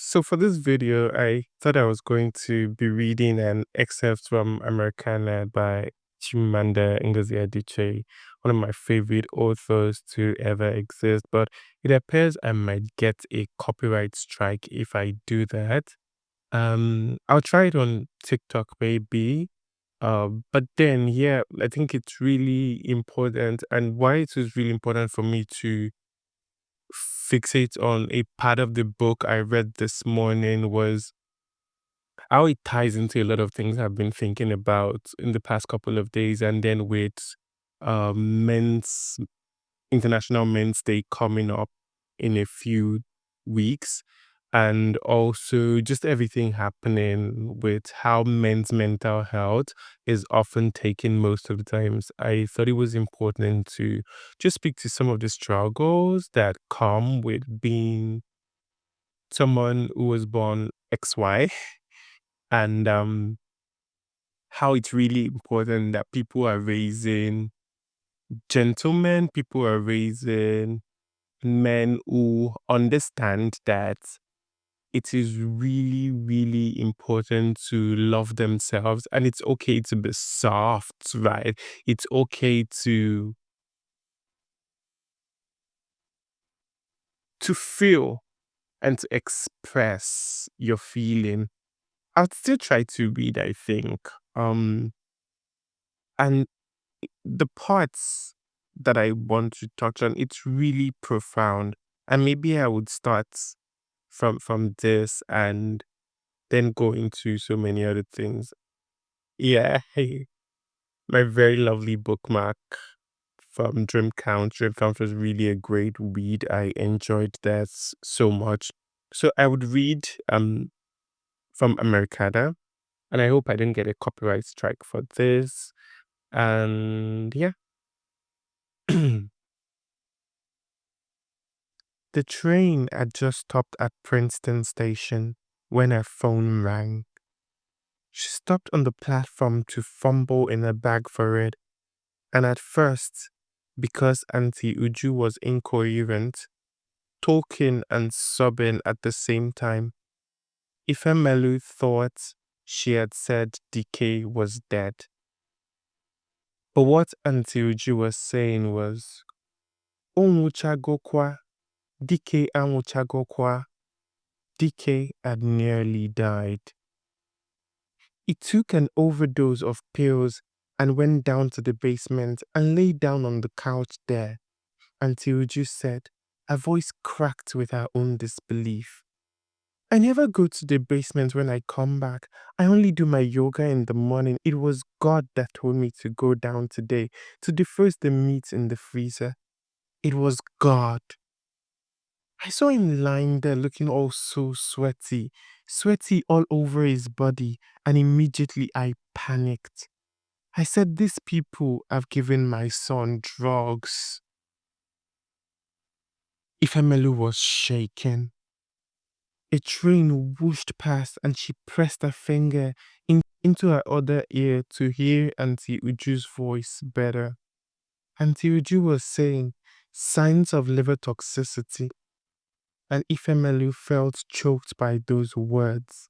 So for this video, I thought I was going to be reading an excerpt from Americana by Chimamanda Ngozi Adichie, one of my favorite authors to ever exist. But it appears I might get a copyright strike if I do that. I'll try it on TikTok maybe. But then, yeah, I think it's really important, and why it is really important for me to fixate on a part of the book I read this morning was how it ties into a lot of things I've been thinking about in the past couple of days, and then with men's International Men's Day coming up in a few weeks, and also just everything happening with how men's mental health is often taken most of the times. I thought it was important to just speak to some of the struggles that come with being someone who was born XY, and how it's really important that people are raising gentlemen, people are raising men who understand that it is really, really important to love themselves, and it's okay to be soft, right? It's okay to feel and to express your feeling. I'd still try to read, I think. And the parts that I want to touch on, it's really profound. And maybe I would start from this and then go into so many other things. Yeah, hey, my very lovely bookmark from Dream Count. Dream Count was really a great read. I enjoyed that so much. So I would read from Americana, and I hope I didn't get a copyright strike for this. And yeah. The train had just stopped at Princeton Station when her phone rang. She stopped on the platform to fumble in her bag for it, and at first, because Auntie Uju was incoherent, talking and sobbing at the same time, Ifemelu thought she had said Dike was dead. But what Auntie Uju was saying was, Onwuchagokwa, Dike anwuchagokwa. Dike had nearly died. He took an overdose of pills and went down to the basement and lay down on the couch there, until Uju said, her voice cracked with her own disbelief. I never go to the basement when I come back. I only do my yoga in the morning. It was God that told me to go down today to defrost the meat in the freezer. It was God. I saw him lying there looking all so sweaty, sweaty all over his body, and immediately I panicked. I said, these people have given my son drugs. Ifemelu was shaken. A train whooshed past and she pressed her finger into her other ear to hear Auntie Uju's voice better. Auntie Uju was saying, signs of liver toxicity, and Ifemelu felt choked by those words.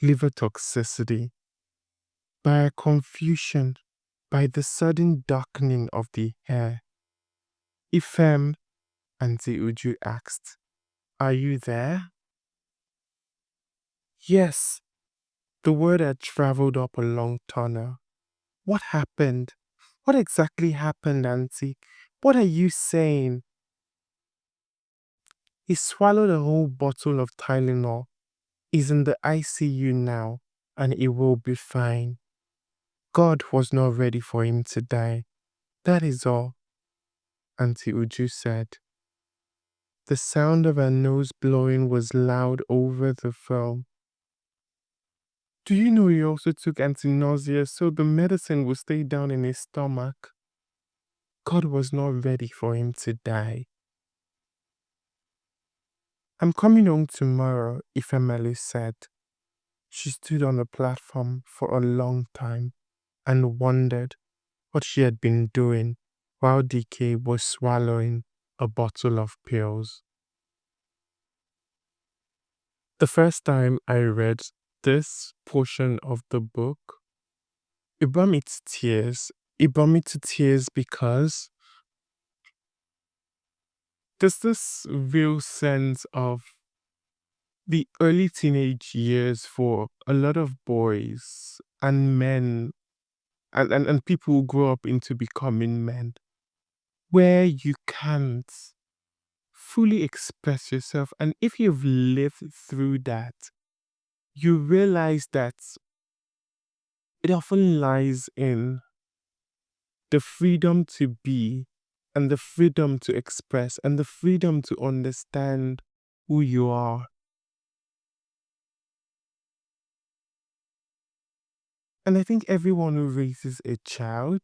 Liver toxicity. By her confusion, by the sudden darkening of the hair. Ifem, Auntie Uju asked, are you there? Yes. The word had traveled up a long tunnel. What happened? What exactly happened, Auntie? What are you saying? He swallowed a whole bottle of Tylenol. He's in the ICU now, and he will be fine. God was not ready for him to die. That is all, Auntie Uju said. The sound of her nose blowing was loud over the film. Do you know he also took anti-nausea so the medicine would stay down in his stomach? God was not ready for him to die. I'm coming home tomorrow, Ifemelu said. She stood on the platform for a long time and wondered what she had been doing while Dike was swallowing a bottle of pills. The first time I read this portion of the book, it brought me to tears. It brought me to tears because there's this real sense of the early teenage years for a lot of boys and men and people who grow up into becoming men, where you can't fully express yourself. And if you've lived through that, you realize that it often lies in the freedom to be and the freedom to express and the freedom to understand who you are. And I think everyone who raises a child,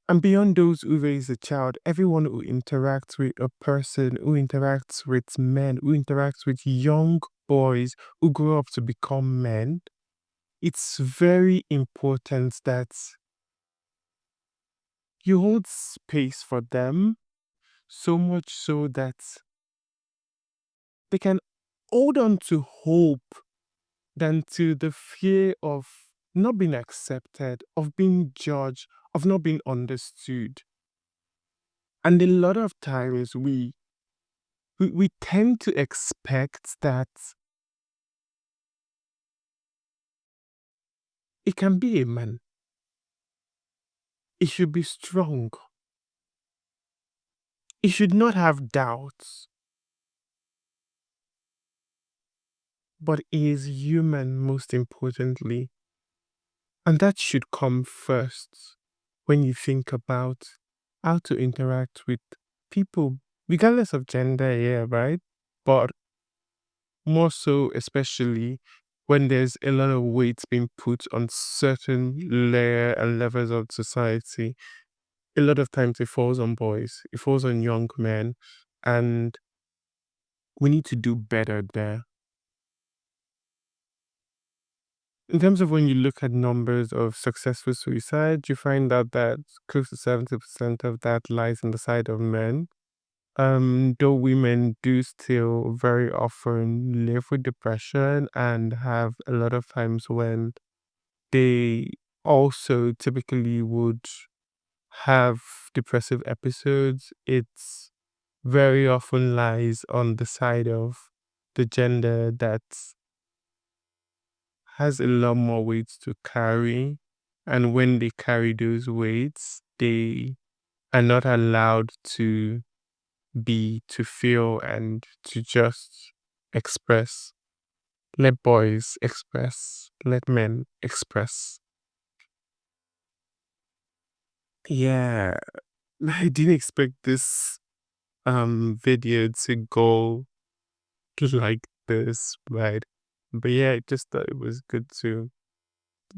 and beyond those who raise a child, everyone who interacts with a person, who interacts with men, who interacts with young boys who grow up to become men, it's very important that you hold space for them, so much so that they can hold on to hope than to the fear of not being accepted, of being judged, of not being understood. And a lot of times we tend to expect that it can be a man. It should be strong. It should not have doubts. But he is human, most importantly. And that should come first when you think about how to interact with people, regardless of gender, yeah, right? But more so, especially when there's a lot of weight being put on certain layer and levels of society. A lot of times it falls on boys, it falls on young men, and we need to do better there. In terms of when you look at numbers of successful suicide, you find out that close to 70% of that lies on the side of men. Though women do still very often live with depression and have a lot of times when they also typically would have depressive episodes, it's very often lies on the side of the gender that has a lot more weights to carry. And when they carry those weights, they are not allowed to be, to feel, and to just express. Let boys express, let men express. Yeah, I didn't expect this video to go like this, right? But yeah, I just thought it was good to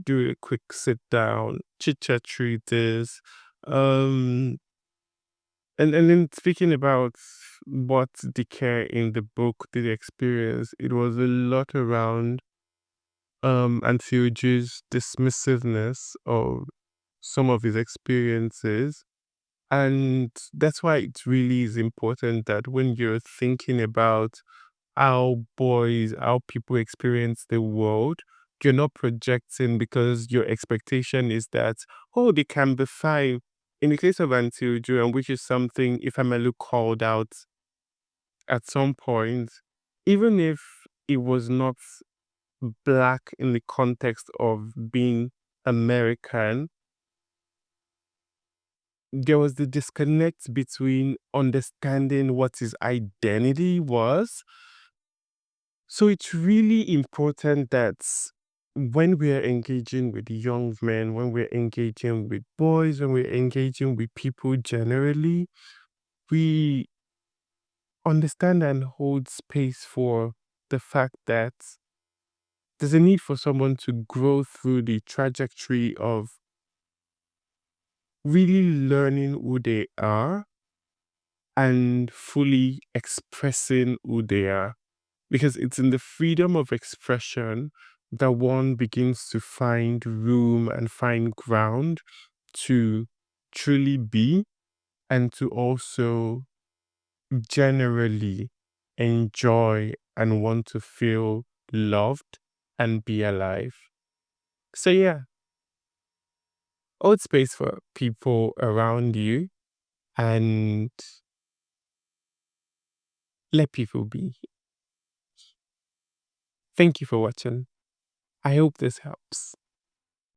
do a quick sit down, chit chat through this. Um and then speaking about what Dike in the book did experience, it was a lot around Antiochus' dismissiveness of some of his experiences. And that's why it really is important that when you're thinking about how people experience the world, you're not projecting because your expectation is that, oh, they can be fine. In the case of Antiochus, and which is something, if I may look called out at some point, even if it was not black in the context of being American, there was the disconnect between understanding what his identity was. So it's really important that when we are engaging with young men, when we're engaging with boys, when we're engaging with people generally, we understand and hold space for the fact that there's a need for someone to grow through the trajectory of really learning who they are and fully expressing who they are. Because it's in the freedom of expression that one begins to find room and find ground to truly be and to also generally enjoy and want to feel loved and be alive. So, yeah, hold space for people around you and let people be. Thank you for watching. I hope this helps.